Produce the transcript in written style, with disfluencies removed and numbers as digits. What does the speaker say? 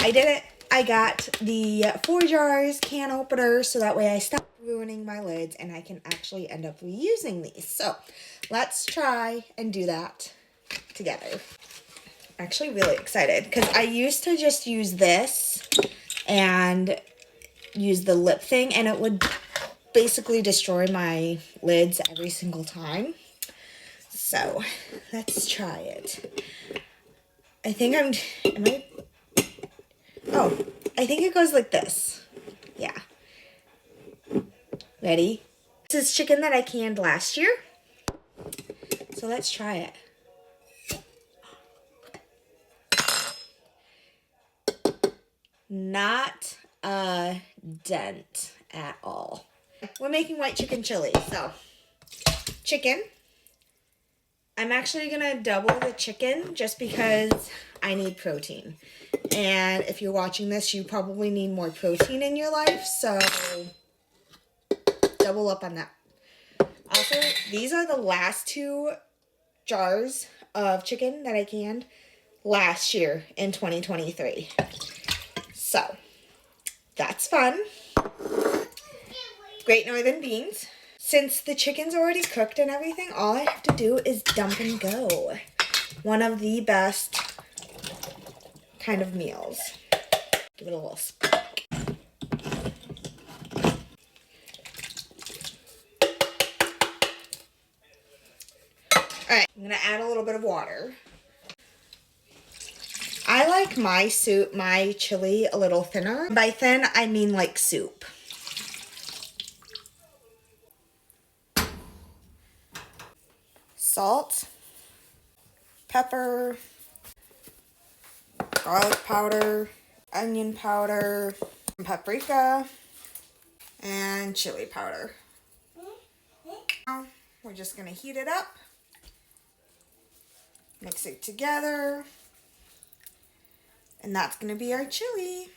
I did it. I got the 4 jars can opener so that way I stop ruining my lids and I can actually end up reusing these. So let's try and do that together. I'm actually really excited because I used to just use this and use the lip thing and it would basically destroy my lids every single time. So let's try it. I think I think it goes like this. Yeah. Ready? This is chicken that I canned last year. So let's try it. Not a dent at all. We're making white chicken chili. So, chicken. I'm actually going to double the chicken just because I need protein. And if you're watching this, you probably need more protein in your life. So, double up on that. Also, these are the last 2 jars of chicken that I canned last year in 2023. So, that's fun. Great Northern beans. Since the chicken's already cooked and everything, all I have to do is dump and go. One of the best kind of meals. Give it a little spark. Alright, I'm going to add a little bit of water. I like my soup, my chili, a little thinner. By thin, I mean like soup. Salt, pepper, garlic powder, onion powder, paprika, and chili powder. Now we're just going to heat it up, mix it together, and that's going to be our chili.